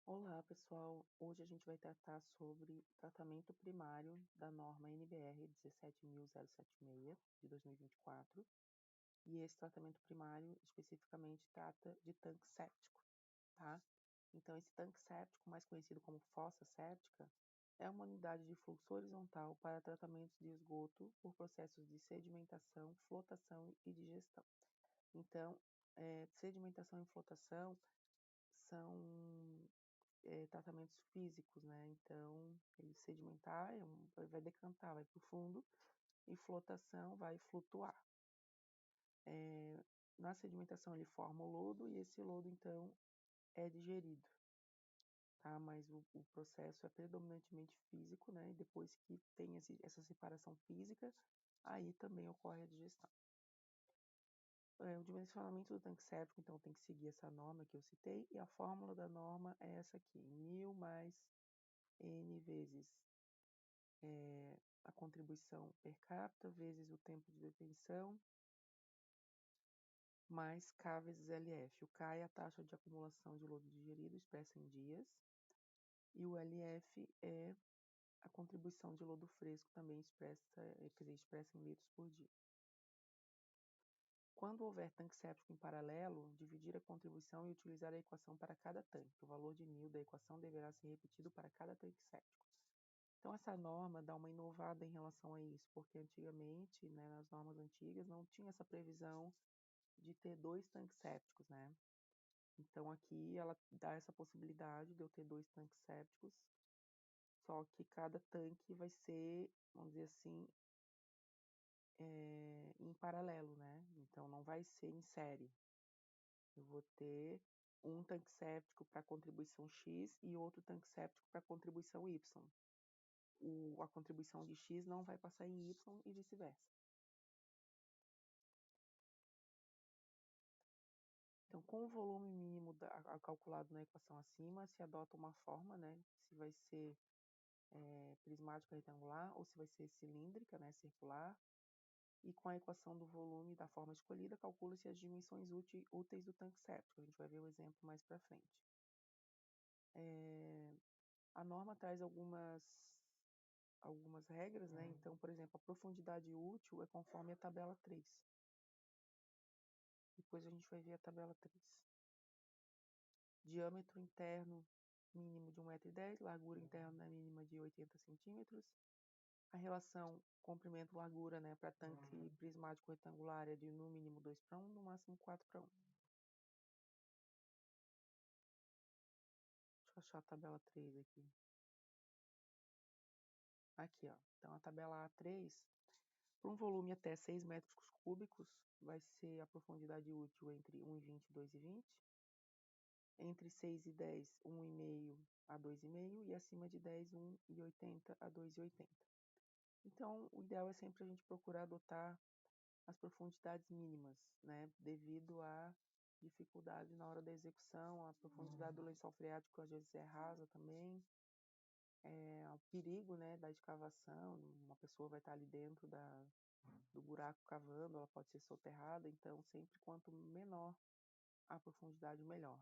Olá, pessoal. Hoje a gente vai tratar sobre tratamento primário da norma NBR 17.076 de 2024. E esse tratamento primário especificamente trata de tanque séptico, tá? Então, esse tanque séptico, mais conhecido como fossa séptica, é uma unidade de fluxo horizontal para tratamentos de esgoto por processos de sedimentação, flotação e digestão. Então, sedimentação e flotação são tratamentos físicos, né? Então, ele sedimentar vai decantar, vai para o fundo, e flotação vai flutuar. Na sedimentação ele forma o lodo e esse lodo, então, é digerido, tá? Mas o processo é predominantemente físico, né? E depois que tem essa separação física, aí também ocorre a digestão. O dimensionamento do tanque séptico, então, tem que seguir essa norma que eu citei, e a fórmula da norma é essa aqui, 1000 mais N vezes a contribuição per capita vezes o tempo de detenção, mais K vezes LF. O K é a taxa de acumulação de lodo digerido expressa em dias, e o LF é a contribuição de lodo fresco também expressa em litros por dia. Quando houver tanque séptico em paralelo, dividir a contribuição e utilizar a equação para cada tanque. O valor de 1000 da equação deverá ser repetido para cada tanque séptico. Então, essa norma dá uma inovada em relação a isso, porque antigamente, né, nas normas antigas, não tinha essa previsão de ter 2 tanques sépticos, né? Então, aqui ela dá essa possibilidade de eu ter 2 tanques sépticos, só que cada tanque vai ser, vamos dizer assim, em paralelo, né? Então, não vai ser em série. Eu vou ter um tanque séptico para contribuição X e outro tanque séptico para contribuição Y. A contribuição de X não vai passar em Y e vice-versa. Então, com o volume mínimo calculado na equação acima, se adota uma forma, né? Se vai ser prismática retangular ou se vai ser cilíndrica, né? Circular. E com a equação do volume da forma escolhida, calcula-se as dimensões úteis do tanque séptico. A gente vai ver o exemplo mais para frente. A norma traz algumas regras, né? Então, por exemplo, a profundidade útil é conforme a tabela 3. Depois a gente vai ver a tabela 3. Diâmetro interno mínimo de 1,10 m, largura interna mínima de 80 centímetros. A relação comprimento-largura, né, para tanque prismático retangular é de no mínimo 2:1, no máximo 4:1. Deixa eu achar a tabela 3 aqui. Aqui, ó. Então, a tabela A3, para um volume até 6 metros cúbicos, vai ser a profundidade útil entre 1,20 e 2,20. Entre 6 e 10, 1,5 a 2,5. E acima de 10, 1,80 a 2,80. Então, o ideal é sempre a gente procurar adotar as profundidades mínimas, né? Devido à dificuldade na hora da execução, a profundidade do lençol freático às vezes é rasa também, o perigo, né, da escavação, uma pessoa vai estar ali dentro do buraco cavando, ela pode ser soterrada, então sempre quanto menor a profundidade, melhor.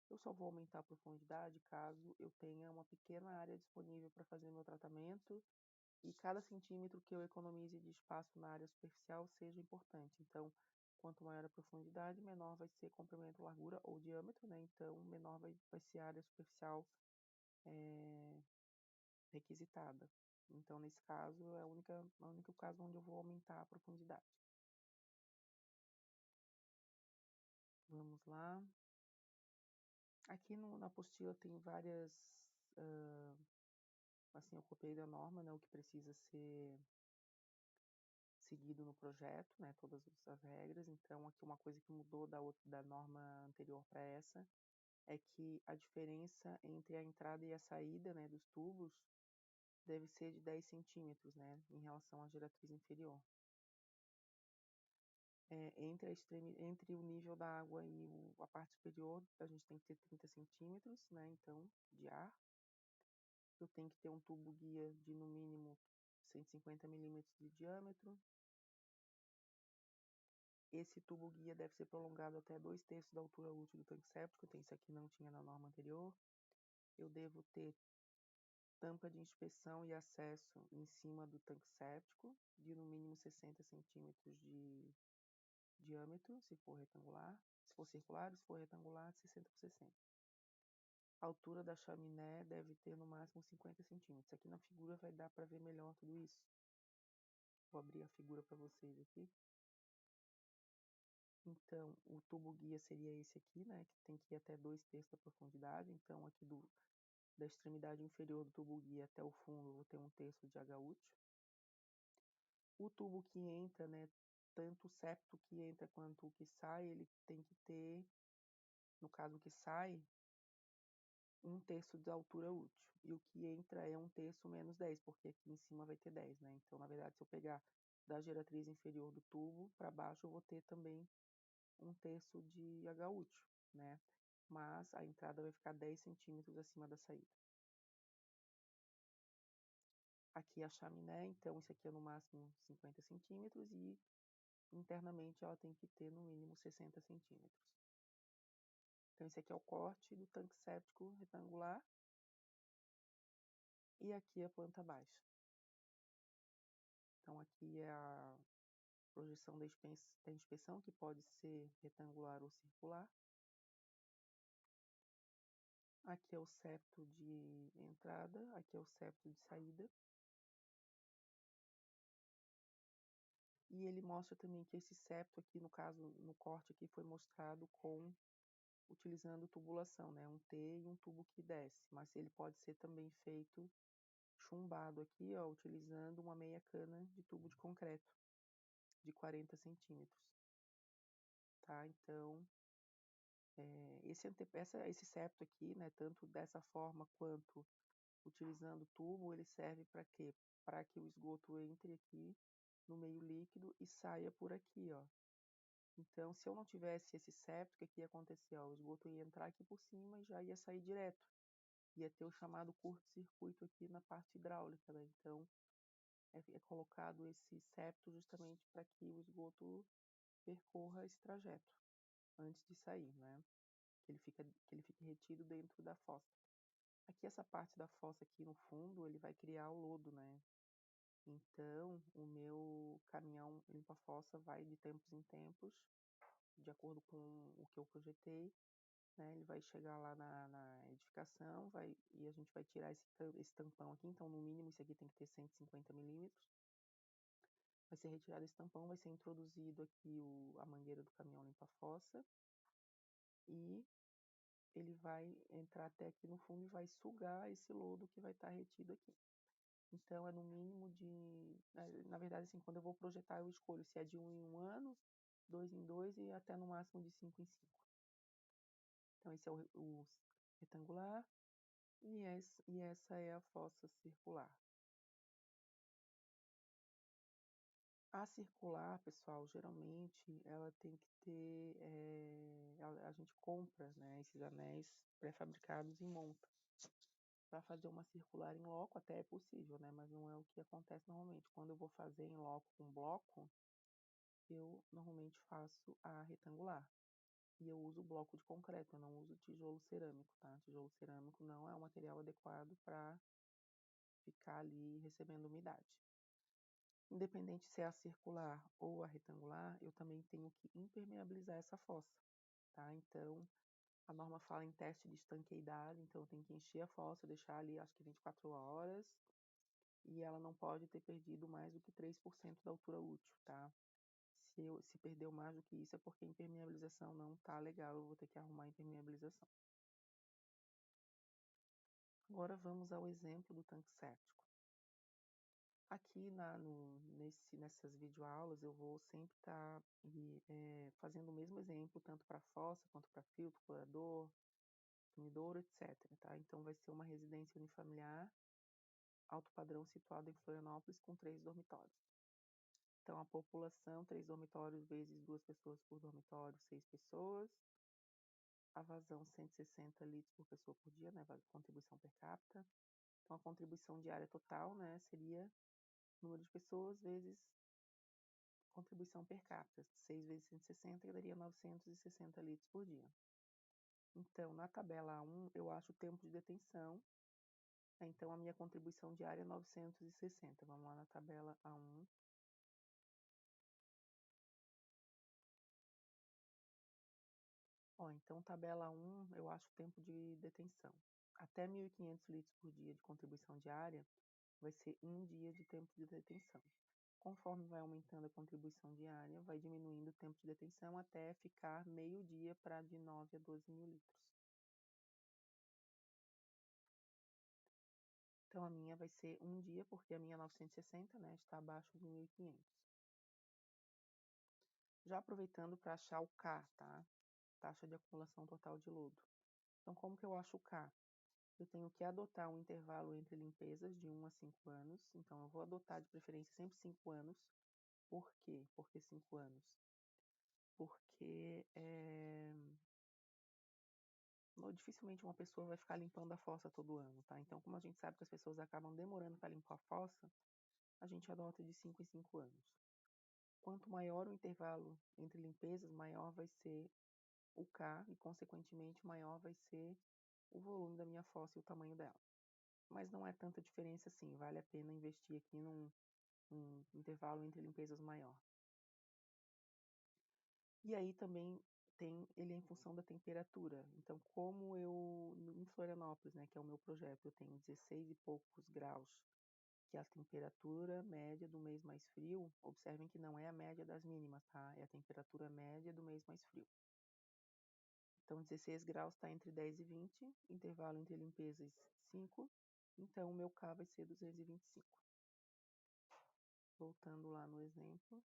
Eu só vou aumentar a profundidade caso eu tenha uma pequena área disponível para fazer meu tratamento e cada centímetro que eu economize de espaço na área superficial seja importante. Então, quanto maior a profundidade, menor vai ser comprimento, largura ou diâmetro, né? Então, menor vai ser a área superficial requisitada. Então, nesse caso, é o único caso onde eu vou aumentar a profundidade. Vamos lá. Aqui na apostila tem várias... assim, eu copiei da norma, né? O que precisa ser seguido no projeto, né, todas as regras. Então, aqui uma coisa que mudou da norma anterior para essa é que a diferença entre a entrada e a saída, né, dos tubos deve ser de 10 centímetros, né, em relação à geratriz inferior. Entre o nível da água e a parte superior, a gente tem que ter 30 centímetros, né, então, de ar. Eu tenho que ter um tubo guia de, no mínimo, 150 milímetros de diâmetro. Esse tubo guia deve ser prolongado até 2/3 da altura útil do tanque séptico. Isso aqui não tinha na norma anterior. eu devo ter tampa de inspeção e acesso em cima do tanque séptico, de no mínimo 60 centímetros de diâmetro, se for retangular. Se for circular, se for retangular, 60 por 60. A altura da chaminé deve ter no máximo 50 centímetros. Aqui na figura vai dar para ver melhor tudo isso. Vou abrir a figura para vocês aqui. Então, o tubo guia seria esse aqui, né, que tem que ir até 2/3 da profundidade. Então, aqui da extremidade inferior do tubo guia até o fundo, eu vou ter 1/3 de H útil. O tubo que entra, né, tanto o septo que entra quanto o que sai, ele tem que ter, no caso o que sai, 1/3 da altura útil. E o que entra é 1/3 menos 10, porque aqui em cima vai ter 10, né? Então, na verdade, se eu pegar da geratriz inferior do tubo para baixo, eu vou ter também 1/3 de H útil, né? Mas a entrada vai ficar 10 centímetros acima da saída. Aqui a chaminé, então isso aqui é no máximo 50 centímetros e internamente ela tem que ter no mínimo 60 centímetros. Então esse aqui é o corte do tanque séptico retangular e aqui a planta baixa. Então aqui é a projeção da inspeção, que pode ser retangular ou circular. Aqui é o septo de entrada, aqui é o septo de saída. E ele mostra também que esse septo aqui, no caso, no corte aqui, foi mostrado utilizando tubulação, né? Um T e um tubo que desce. Mas ele pode ser também feito chumbado aqui, ó, utilizando uma meia cana de tubo de concreto, de 40 centímetros. Tá? Então, esse septo aqui, né, tanto dessa forma quanto utilizando o tubo, ele serve para quê? Para que o esgoto entre aqui no meio líquido e saia por aqui, ó. Então, se eu não tivesse esse septo, o que ia acontecer? Ó, o esgoto ia entrar aqui por cima e já ia sair direto. Ia ter o chamado curto-circuito aqui na parte hidráulica, né? Então, é colocado esse septo justamente para que o esgoto percorra esse trajeto antes de sair, né? Que ele fique retido dentro da fossa. Aqui, essa parte da fossa aqui no fundo, ele vai criar o lodo, né? Então, o meu caminhão limpa-fossa vai de tempos em tempos, de acordo com o que eu projetei, né? Ele vai chegar lá na edificação, e a gente vai tirar esse tampão aqui. Então, no mínimo, isso aqui tem que ter 150 milímetros. Vai ser retirado esse tampão, vai ser introduzido aqui a mangueira do caminhão limpa-fossa e ele vai entrar até aqui no fundo e vai sugar esse lodo que vai estar retido aqui. Então, é no mínimo na verdade, assim, quando eu vou projetar, eu escolho se é de 1 em 1 ano, 2 em 2 e até no máximo de 5 em 5. Então, esse é o retangular e essa é a fossa circular. A circular, pessoal, geralmente ela tem que ter, a gente compra, né, esses anéis pré-fabricados e monta. Para fazer uma circular em loco até é possível, né, mas não é o que acontece normalmente. Quando eu vou fazer em loco com bloco, eu normalmente faço a retangular. E eu uso bloco de concreto, eu não uso tijolo cerâmico, tá? Tijolo cerâmico não é um material adequado para ficar ali recebendo umidade. Independente se é a circular ou a retangular, eu também tenho que impermeabilizar essa fossa, tá? Então, a norma fala em teste de estanqueidade, então eu tenho que encher a fossa, deixar ali acho que 24 horas, e ela não pode ter perdido mais do que 3% da altura útil, tá? Se perdeu mais do que isso é porque a impermeabilização não tá legal, eu vou ter que arrumar a impermeabilização. Agora vamos ao exemplo do tanque séptico. Aqui nessas videoaulas eu vou sempre estar fazendo o mesmo exemplo, tanto para fossa, quanto para filtro, corador, sumidouro, etc. Tá? Então vai ser uma residência unifamiliar, alto padrão, situada em Florianópolis, com 3 dormitórios. Então a população, 3 dormitórios vezes 2 pessoas por dormitório, 6 pessoas. A vazão 160 litros por pessoa por dia, né? Contribuição per capita. Então a contribuição diária total, né, seria número de pessoas vezes contribuição per capita. 6 vezes 160 daria 960 litros por dia. Então, na tabela 1, eu acho o tempo de detenção. Então, a minha contribuição diária é 960. Vamos lá na tabela A1. Então, tabela 1, eu acho o tempo de detenção. Até 1.500 litros por dia de contribuição diária vai ser 1 dia de tempo de detenção. Conforme vai aumentando a contribuição diária, vai diminuindo o tempo de detenção até ficar meio dia para de 9 a 12 mil litros. Então, a minha vai ser 1 dia, porque a minha 960, né, está abaixo de 1.500. Já aproveitando para achar o K, tá? Taxa de acumulação total de lodo. Então, como que eu acho o K? Eu tenho que adotar um intervalo entre limpezas de 1 a 5 anos. Então, eu vou adotar de preferência sempre 5 anos. Por quê? Por que 5 anos? Porque dificilmente uma pessoa vai ficar limpando a fossa todo ano, tá? Então, como a gente sabe que as pessoas acabam demorando para limpar a fossa, a gente adota de 5 em 5 anos. Quanto maior o intervalo entre limpezas, maior vai ser o K e, consequentemente, maior vai ser o volume da minha fossa e o tamanho dela. Mas não é tanta diferença assim, vale a pena investir aqui num intervalo entre limpezas maior. E aí também ele é em função da temperatura. Então, como eu, em Florianópolis, né, que é o meu projeto, eu tenho 16 e poucos graus, que é a temperatura média do mês mais frio, observem que não é a média das mínimas, tá? É a temperatura média do mês mais frio. Então, 16 graus está entre 10 e 20, intervalo entre limpezas 5, então o meu K vai ser 225. Voltando lá no exemplo.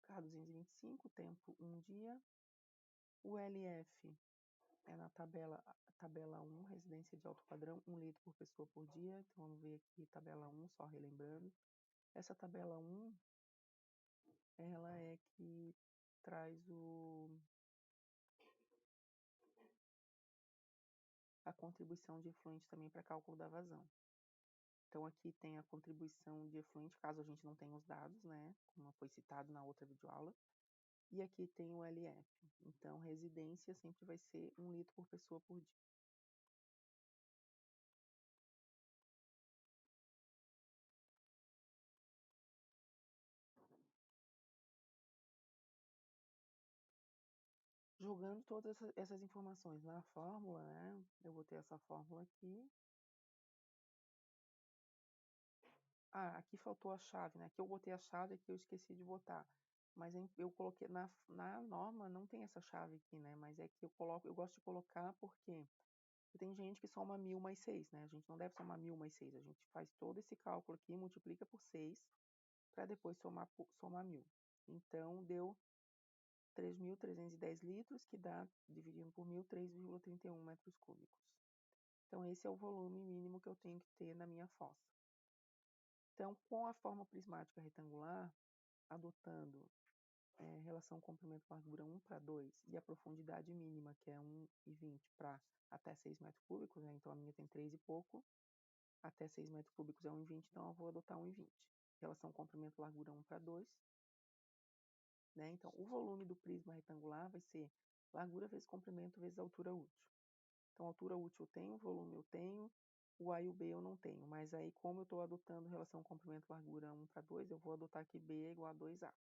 K 225, tempo 1 dia. O LF é na tabela 1, residência de alto padrão, 1 litro por pessoa por dia. Então, vamos ver aqui tabela 1, só relembrando. Essa tabela 1, ela é que traz a contribuição de efluente também para cálculo da vazão. Então, aqui tem a contribuição de efluente, caso a gente não tenha os dados, né? Como foi citado na outra videoaula. E aqui tem o LF. Então, residência sempre vai ser 1 litro por pessoa por dia. Jogando todas essas informações na fórmula, né? Eu vou ter essa fórmula aqui. Aqui faltou a chave, né? Aqui eu botei a chave, aqui eu esqueci de botar. Mas eu coloquei na norma, não tem essa chave aqui, né? Mas é que eu gosto de colocar porque tem gente que soma 1.000 mais 6, né? A gente não deve somar 1.000 mais 6. A gente faz todo esse cálculo aqui, multiplica por 6, para depois somar 1.000. Então, deu 3.310 litros, que dá, dividindo por 1.000, 3,31 metros cúbicos. Então, esse é o volume mínimo que eu tenho que ter na minha fossa. Então, com a forma prismática retangular, adotando relação comprimento-largura 1 para 2 e a profundidade mínima, que é 1,20 para até 6 metros cúbicos, né? Então a minha tem 3 e pouco, até 6 metros cúbicos é 1,20, então eu vou adotar 1,20. Relação comprimento-largura 1 para 2. Né? Então, o volume do prisma retangular vai ser largura vezes comprimento vezes altura útil. Então, altura útil eu tenho, volume eu tenho, o A e o B eu não tenho. Mas aí, como eu estou adotando relação comprimento-largura 1 para 2, eu vou adotar que B é igual a 2A.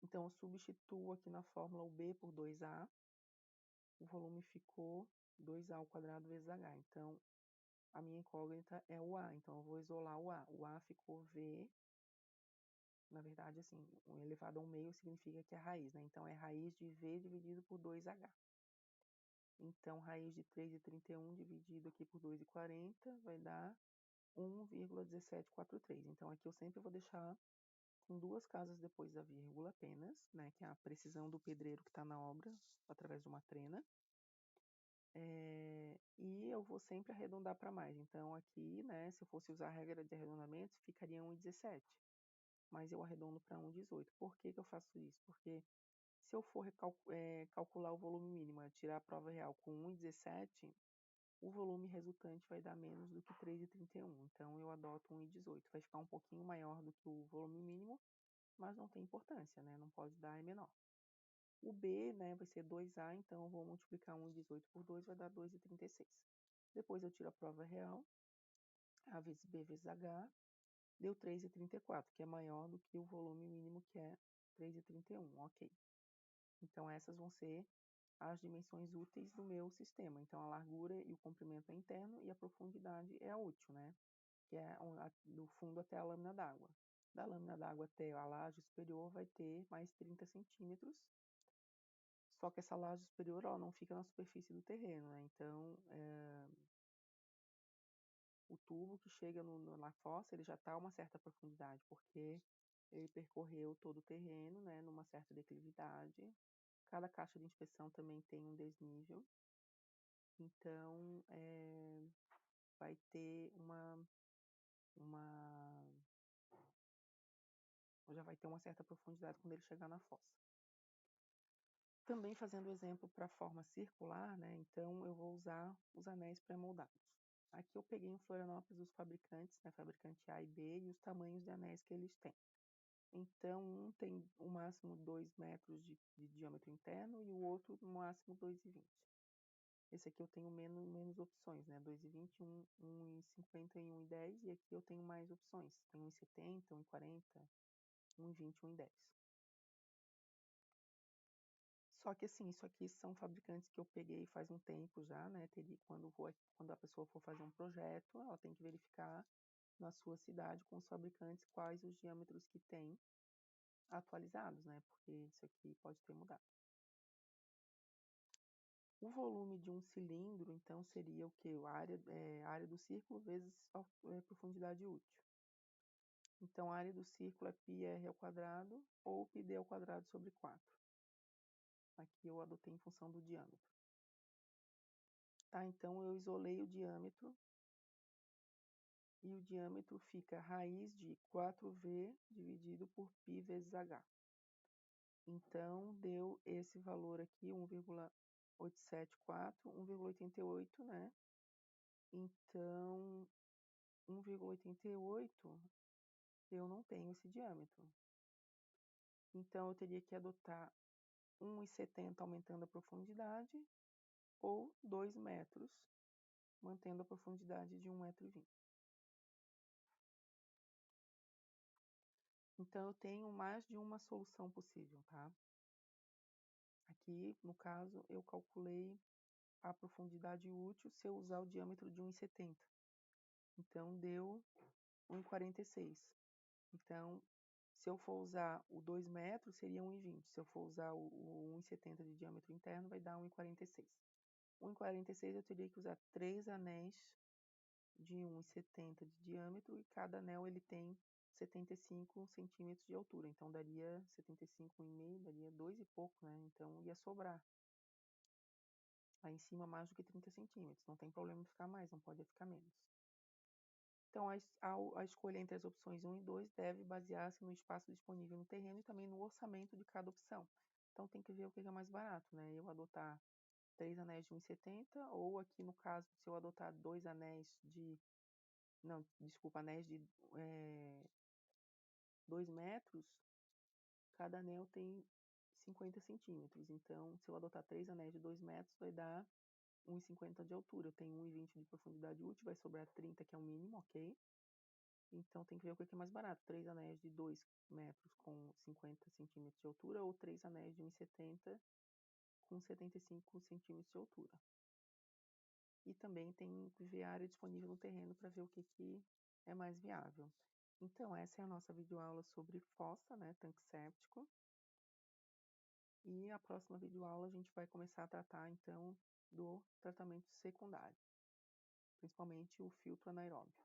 Então, eu substituo aqui na fórmula o B por 2A. O volume ficou 2A ao quadrado vezes H. Então, a minha incógnita é o A. Então, eu vou isolar o A. O A ficou V. Na verdade, assim, um elevado ao meio significa que é a raiz, né? Então, é raiz de V dividido por 2H. Então, raiz de 3,31 dividido aqui por 2,40 vai dar 1,1743. Então, aqui eu sempre vou deixar com 2 casas depois da vírgula apenas, né? Que é a precisão do pedreiro que está na obra, através de uma trena. E eu vou sempre arredondar para mais. Então, aqui, né, se eu fosse usar a regra de arredondamento, ficaria 1,17. Mas eu arredondo para 1,18. Por que eu faço isso? Porque se eu for calcular o volume mínimo, tirar a prova real com 1,17, o volume resultante vai dar menos do que 3,31. Então, eu adoto 1,18. Vai ficar um pouquinho maior do que o volume mínimo, mas não tem importância, né? Não pode dar, é menor. O B, né, vai ser 2A, então eu vou multiplicar 1,18 por 2, vai dar 2,36. Depois eu tiro a prova real, A vezes B vezes H, deu 3,34, que é maior do que o volume mínimo, que é 3,31, ok. Então, essas vão ser as dimensões úteis do meu sistema. Então, a largura e o comprimento é interno e a profundidade é a útil, né? Que é do fundo até a lâmina d'água. Da lâmina d'água até a laje superior vai ter mais 30 centímetros, só que essa laje superior ela não fica na superfície do terreno, né? Então, o tubo que chega na fossa, ele já está a uma certa profundidade, porque ele percorreu todo o terreno, né, numa certa declividade. Cada caixa de inspeção também tem um desnível. Então, vai ter já vai ter uma certa profundidade quando ele chegar na fossa. Também fazendo o exemplo para a forma circular, né, então eu vou usar os anéis pré-moldados. Aqui eu peguei em Florianópolis os fabricantes, né, fabricante A e B, e os tamanhos de anéis que eles têm. Então, um tem o máximo 2 metros de diâmetro interno e o outro no máximo 2,20. Esse aqui eu tenho menos opções, né? 2,20, 1,50 e 1,10. E aqui eu tenho mais opções. Tem 1,70, 1,40, 1,20, 1,10. Só que assim, isso aqui são fabricantes que eu peguei faz um tempo já, né? Quando a pessoa for fazer um projeto, ela tem que verificar na sua cidade com os fabricantes quais os diâmetros que tem atualizados, né? Porque isso aqui pode ter mudado. O volume de um cilindro, então, seria o quê? A área do círculo vezes a profundidade útil. Então, a área do círculo é πr ao quadrado ou πd ao quadrado sobre 4. Aqui eu adotei em função do diâmetro. Tá, então eu isolei o diâmetro e o diâmetro fica raiz de 4V dividido por π vezes h. Então, deu esse valor aqui, 1,874, 1,88, né? Então, 1,88 eu não tenho esse diâmetro. Então, eu teria que adotar 1,70 aumentando a profundidade ou 2 metros, mantendo a profundidade de 1,20 m. Então, eu tenho mais de uma solução possível, tá? Aqui, no caso, eu calculei a profundidade útil se eu usar o diâmetro de 1,70. Então, deu 1,46. Então, se eu for usar o 2 metros, seria 1,20. Se eu for usar o 1,70 de diâmetro interno, vai dar 1,46. 1,46 eu teria que usar 3 anéis de 1,70 de diâmetro e cada anel ele tem 75 centímetros de altura. Então, daria 75,5, daria 2 e pouco, né? Então, ia sobrar. Lá em cima, mais do que 30 centímetros. Não tem problema de ficar mais, não pode ficar menos. Então, a escolha entre as opções 1 e 2 deve basear-se no espaço disponível no terreno e também no orçamento de cada opção. Então, tem que ver o que é mais barato, né? Eu adotar 3 anéis de 1,70 ou aqui no caso, se eu adotar 2 anéis de... Não, desculpa, anéis de 2 metros, cada anel tem 50 centímetros. Então, se eu adotar 3 anéis de 2 metros, vai dar 1,50 de altura. Eu tenho 1,20 de profundidade útil, vai sobrar 30, que é o mínimo, ok? Então, tem que ver o que é mais barato. 3 anéis de 2 metros com 50 centímetros de altura ou 3 anéis de 1,70 com 75 centímetros de altura. E também tem que ver a área disponível no terreno para ver o que é mais viável. Então, essa é a nossa videoaula sobre fossa, né, tanque séptico. E a próxima videoaula a gente vai começar a tratar, então, do tratamento secundário, principalmente o filtro anaeróbio.